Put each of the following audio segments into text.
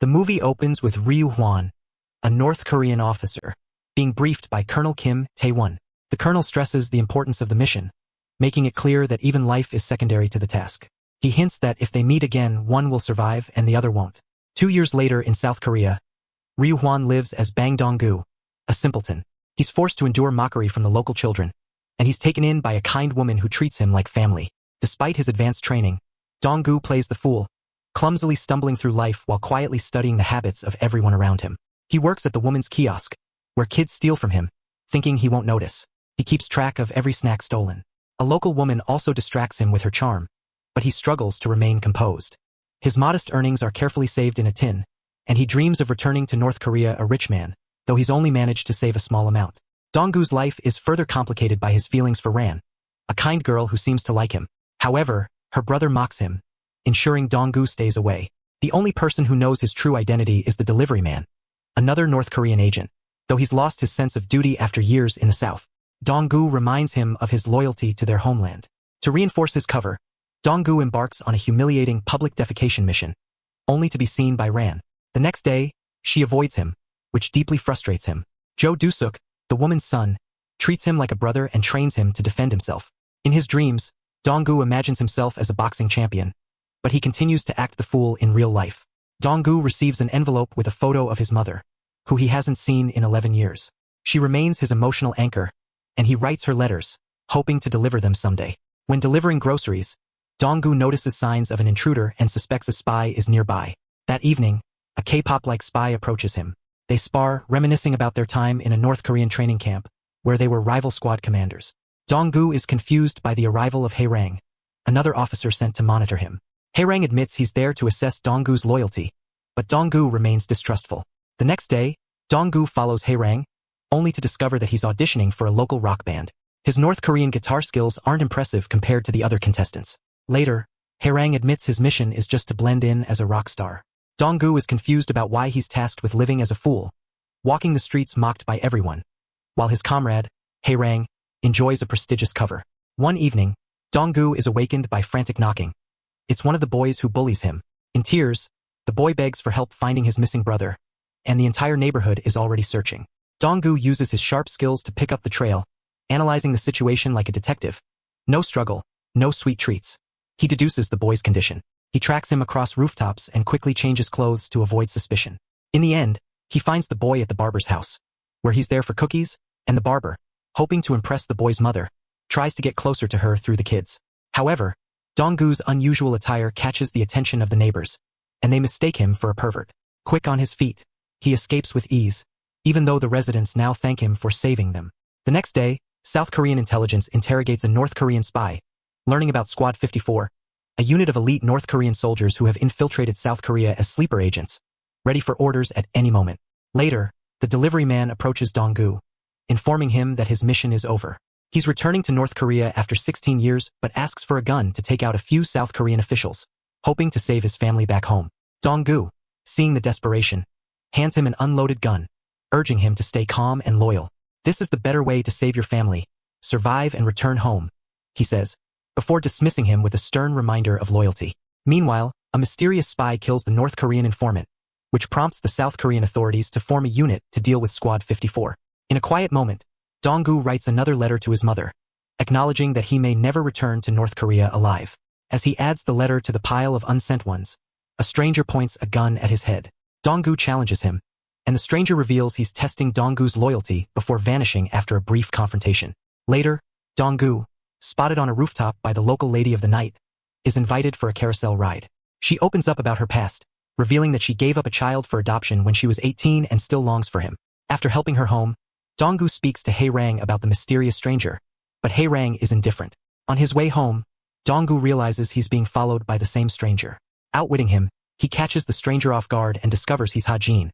The movie opens with Ryu Hwan, a North Korean officer, being briefed by Colonel Kim Tae-won. The colonel stresses the importance of the mission, making it clear that even life is secondary to the task. He hints that if they meet again, one will survive and the other won't. 2 years later in South Korea, Ryu Hwan lives as Bang Dong-gu, a simpleton. He's forced to endure mockery from the local children, and he's taken in by a kind woman who treats him like family. Despite his advanced training, Dong-gu plays the fool, clumsily stumbling through life while quietly studying the habits of everyone around him. He works at the woman's kiosk, where kids steal from him, thinking he won't notice. He keeps track of every snack stolen. A local woman also distracts him with her charm, but he struggles to remain composed. His modest earnings are carefully saved in a tin, and he dreams of returning to North Korea a rich man, though he's only managed to save a small amount. Dong-gu's life is further complicated by his feelings for Ran, a kind girl who seems to like him. However, her brother mocks him, ensuring Dong-gu stays away. The only person who knows his true identity is the delivery man, another North Korean agent, though he's lost his sense of duty after years in the South. Dong-gu reminds him of his loyalty to their homeland. To reinforce his cover, Dong-gu embarks on a humiliating public defecation mission, only to be seen by Ran. The next day, she avoids him, which deeply frustrates him. Jo Do-suk, the woman's son, treats him like a brother and trains him to defend himself. In his dreams, Dong-gu imagines himself as a boxing champion, but he continues to act the fool in real life. Dong-gu receives an envelope with a photo of his mother, who he hasn't seen in 11 years. She remains his emotional anchor, and he writes her letters, hoping to deliver them someday. When delivering groceries, Dong-gu notices signs of an intruder and suspects a spy is nearby. That evening, a K-pop-like spy approaches him. They spar, reminiscing about their time in a North Korean training camp, where they were rival squad commanders. Dong-gu is confused by the arrival of Hae-rang, another officer sent to monitor him. Hae-rang admits he's there to assess Dong-gu's loyalty, but Dong-gu remains distrustful. The next day, Dong-gu follows Hae-rang, only to discover that he's auditioning for a local rock band. His North Korean guitar skills aren't impressive compared to the other contestants. Later, Hae-rang admits his mission is just to blend in as a rock star. Dong-gu is confused about why he's tasked with living as a fool, walking the streets mocked by everyone, while his comrade, Hae-rang, enjoys a prestigious cover. One evening, Dong-gu is awakened by frantic knocking. It's one of the boys who bullies him. In tears, the boy begs for help finding his missing brother, and the entire neighborhood is already searching. Dong-gu uses his sharp skills to pick up the trail, analyzing the situation like a detective. No struggle, no sweet treats. He deduces the boy's condition. He tracks him across rooftops and quickly changes clothes to avoid suspicion. In the end, he finds the boy at the barber's house, where he's there for cookies, and the barber, hoping to impress the boy's mother, tries to get closer to her through the kids. However, Dong-gu's unusual attire catches the attention of the neighbors, and they mistake him for a pervert. Quick on his feet, he escapes with ease, even though the residents now thank him for saving them. The next day, South Korean intelligence interrogates a North Korean spy, learning about Squad 54, a unit of elite North Korean soldiers who have infiltrated South Korea as sleeper agents, ready for orders at any moment. Later, the delivery man approaches Dong-gu, informing him that his mission is over. He's returning to North Korea after 16 years but asks for a gun to take out a few South Korean officials, hoping to save his family back home. Dong-gu, seeing the desperation, hands him an unloaded gun, urging him to stay calm and loyal. This is the better way to save your family, survive and return home, he says, before dismissing him with a stern reminder of loyalty. Meanwhile, a mysterious spy kills the North Korean informant, which prompts the South Korean authorities to form a unit to deal with Squad 54. In a quiet moment, Dong-gu writes another letter to his mother, acknowledging that he may never return to North Korea alive. As he adds the letter to the pile of unsent ones, a stranger points a gun at his head. Dong-gu challenges him, and the stranger reveals he's testing Dong-gu's loyalty before vanishing after a brief confrontation. Later, Dong-gu, spotted on a rooftop by the local lady of the night, is invited for a carousel ride. She opens up about her past, revealing that she gave up a child for adoption when she was 18 and still longs for him. After helping her home, Dong-gu speaks to Hae-rang about the mysterious stranger, but Hae-rang is indifferent. On his way home, Dong-gu realizes he's being followed by the same stranger. Outwitting him, he catches the stranger off guard and discovers he's Ha-jin,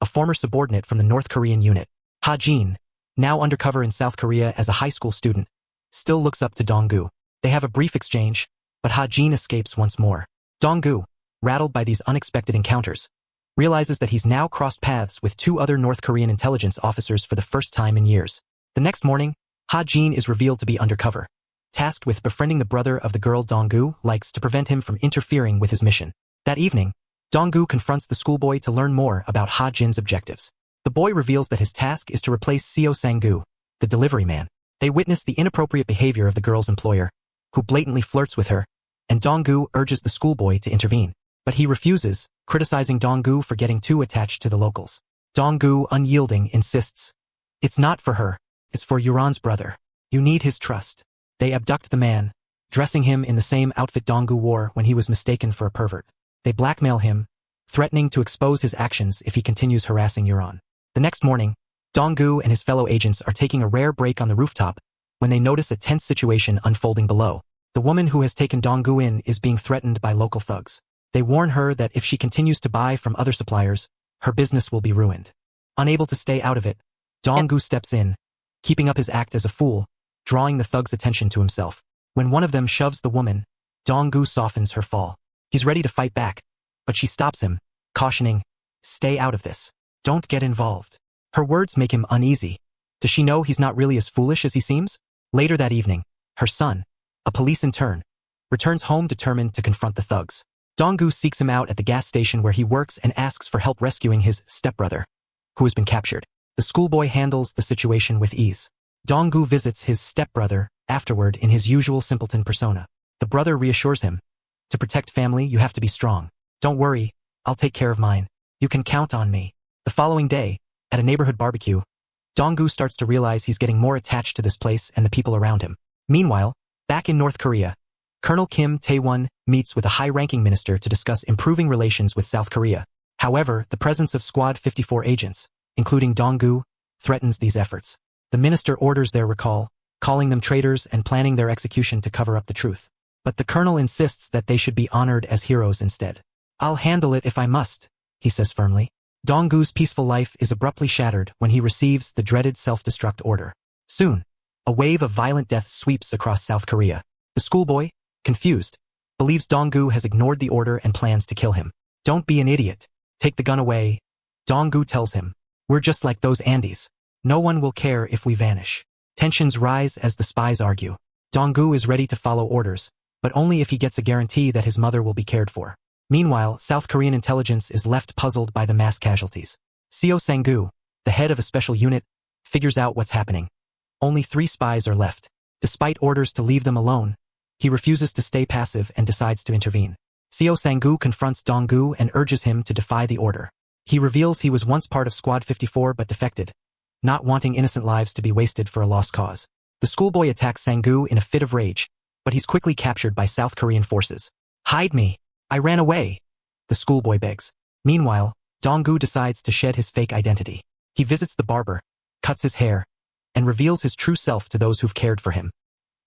a former subordinate from the North Korean unit. Ha-jin, now undercover in South Korea as a high school student, still looks up to Dong-gu. They have a brief exchange, but Ha-jin escapes once more. Dong-gu, rattled by these unexpected encounters, realizes that he's now crossed paths with 2 other North Korean intelligence officers for the first time in years. The next morning, Ha-jin is revealed to be undercover, tasked with befriending the brother of the girl Dong-gu likes to prevent him from interfering with his mission. That evening, Donggu confronts the schoolboy to learn more about Ha Jin's objectives. The boy reveals that his task is to replace Seo Sang-gu, the delivery man. They witness the inappropriate behavior of the girl's employer, who blatantly flirts with her, and Donggu urges the schoolboy to intervene. But he refuses, criticizing Donggu for getting too attached to the locals. Donggu, unyielding, insists, "It's not for her, it's for Yuran's brother. You need his trust." They abduct the man, dressing him in the same outfit Donggu wore when he was mistaken for a pervert. They blackmail him, threatening to expose his actions if he continues harassing Yuran. The next morning, Donggu and his fellow agents are taking a rare break on the rooftop when they notice a tense situation unfolding below. The woman who has taken Donggu in is being threatened by local thugs. They warn her that if she continues to buy from other suppliers, her business will be ruined. Unable to stay out of it, Donggu steps in, keeping up his act as a fool, drawing the thugs' attention to himself. When one of them shoves the woman, Donggu softens her fall. He's ready to fight back, but she stops him, cautioning, "Stay out of this. Don't get involved." Her words make him uneasy. Does she know he's not really as foolish as he seems? Later that evening, her son, a police intern, returns home determined to confront the thugs. Donggu seeks him out at the gas station where he works and asks for help rescuing his stepbrother, who has been captured. The schoolboy handles the situation with ease. Donggu visits his stepbrother afterward in his usual simpleton persona. The brother reassures him, "To protect family, you have to be strong. Don't worry, I'll take care of mine. You can count on me." The following day, at a neighborhood barbecue, Donggu starts to realize he's getting more attached to this place and the people around him. Meanwhile, back in North Korea, Colonel Kim Tae-won meets with a high-ranking minister to discuss improving relations with South Korea. However, the presence of Squad 54 agents, including Donggu, threatens these efforts. The minister orders their recall, calling them traitors and planning their execution to cover up the truth. But the colonel insists that they should be honored as heroes instead. "I'll handle it if I must," he says firmly. Donggu's peaceful life is abruptly shattered when he receives the dreaded self-destruct order. Soon, a wave of violent death sweeps across South Korea. The schoolboy, confused, believes Donggu has ignored the order and plans to kill him. "Don't be an idiot. Take the gun away." Donggu tells him, "We're just like those Andes. No one will care if we vanish." Tensions rise as the spies argue. Donggu is ready to follow orders, but only if he gets a guarantee that his mother will be cared for. Meanwhile, South Korean intelligence is left puzzled by the mass casualties. Seo Sang-gu, the head of a special unit, figures out what's happening. Only 3 spies are left. Despite orders to leave them alone, he refuses to stay passive and decides to intervene. Seo Sang-gu confronts Donggu and urges him to defy the order. He reveals he was once part of Squad 54 but defected, not wanting innocent lives to be wasted for a lost cause. The schoolboy attacks Sang-gu in a fit of rage, but he's quickly captured by South Korean forces. "Hide me. I ran away," the schoolboy begs. Meanwhile, Donggu decides to shed his fake identity. He visits the barber, cuts his hair, and reveals his true self to those who've cared for him.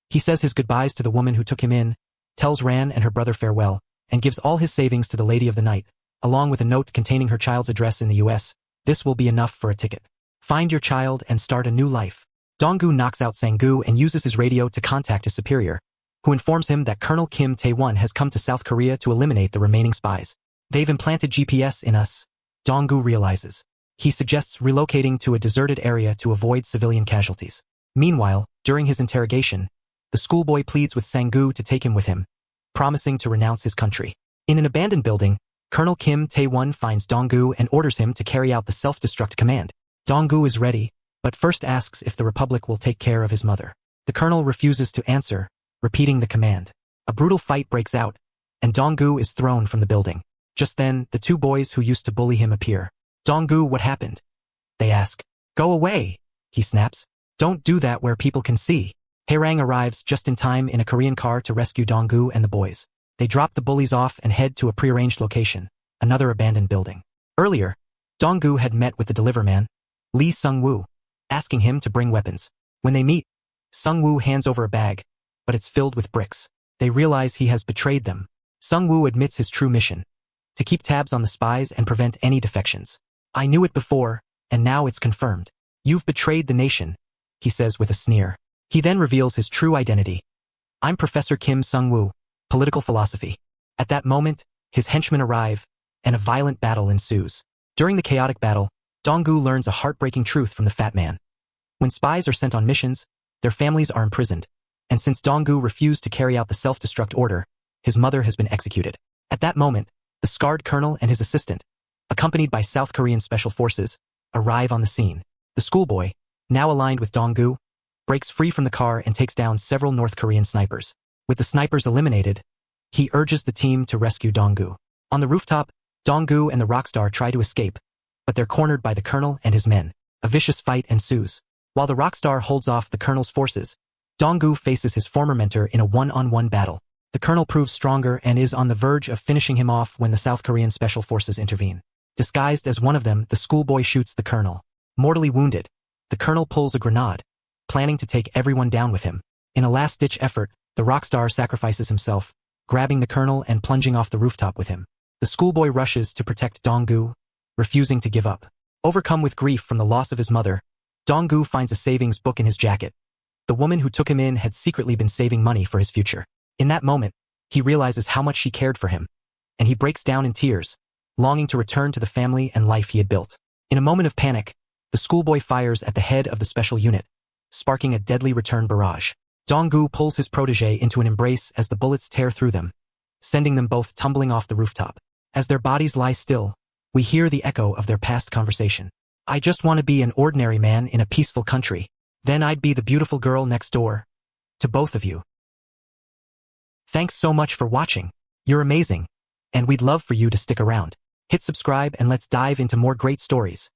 He says his goodbyes to the woman who took him in, tells Ran and her brother farewell, and gives all his savings to the Lady of the Night, along with a note containing her child's address in the US. "This will be enough for a ticket. Find your child and start a new life." Donggu knocks out Sang-gu and uses his radio to contact his superior, who informs him that Colonel Kim Tae-won has come to South Korea to eliminate the remaining spies. "They've implanted GPS in us," Donggu realizes. He suggests relocating to a deserted area to avoid civilian casualties. Meanwhile, during his interrogation, the schoolboy pleads with Sang-gu to take him with him, promising to renounce his country. In an abandoned building, Colonel Kim Tae-won finds Donggu and orders him to carry out the self-destruct command. Donggu is ready, but first asks if the Republic will take care of his mother. The colonel refuses to answer, repeating the command. A brutal fight breaks out, and Donggu is thrown from the building. Just then, the 2 boys who used to bully him appear. "Donggu, what happened?" they ask. "Go away," he snaps. "Don't do that where people can see." Haerang arrives just in time in a Korean car to rescue Donggu and the boys. They drop the bullies off and head to a prearranged location, another abandoned building. Earlier, Donggu had met with the deliverman, Lee Sung-woo, asking him to bring weapons. When they meet, Sung-woo hands over a bag, but it's filled with bricks. They realize he has betrayed them. Sung-woo admits his true mission, to keep tabs on the spies and prevent any defections. "I knew it before, and now it's confirmed. You've betrayed the nation," he says with a sneer. He then reveals his true identity. "I'm Professor Kim Sung-woo, political philosophy." At that moment, his henchmen arrive, and a violent battle ensues. During the chaotic battle, Donggu learns a heartbreaking truth from the fat man. When spies are sent on missions, their families are imprisoned, and since Donggu refused to carry out the self-destruct order, his mother has been executed. At that moment, The scarred colonel and his assistant, accompanied by South Korean special forces, arrive on the scene. The schoolboy, now aligned with Dong-gu, breaks free from the car and takes down several North Korean snipers. With the snipers eliminated, he urges the team to rescue Dong-gu. On the rooftop, Dong-gu and the rockstar try to escape, but they're cornered by the colonel and his men. A vicious fight ensues. While the rockstar holds off the colonel's forces, Dong-gu faces his former mentor in a one-on-one battle. The colonel proves stronger and is on the verge of finishing him off when the South Korean special forces intervene. Disguised as one of them, the schoolboy shoots the colonel. Mortally wounded, the colonel pulls a grenade, planning to take everyone down with him. In a last-ditch effort, the rockstar sacrifices himself, grabbing the colonel and plunging off the rooftop with him. The schoolboy rushes to protect Dong-gu, refusing to give up. Overcome with grief from the loss of his mother, Dong-gu finds a savings book in his jacket. The woman who took him in had secretly been saving money for his future. In that moment, he realizes how much she cared for him, and he breaks down in tears, longing to return to the family and life he had built. In a moment of panic, the schoolboy fires at the head of the special unit, sparking a deadly return barrage. Dong-gu pulls his protege into an embrace as the bullets tear through them, sending them both tumbling off the rooftop. As their bodies lie still, we hear the echo of their past conversation. I just want to be an ordinary man in a peaceful country. Then I'd be the beautiful girl next door. To both of you. Thanks so much for watching. You're amazing, and we'd love for you to stick around. Hit subscribe and let's dive into more great stories.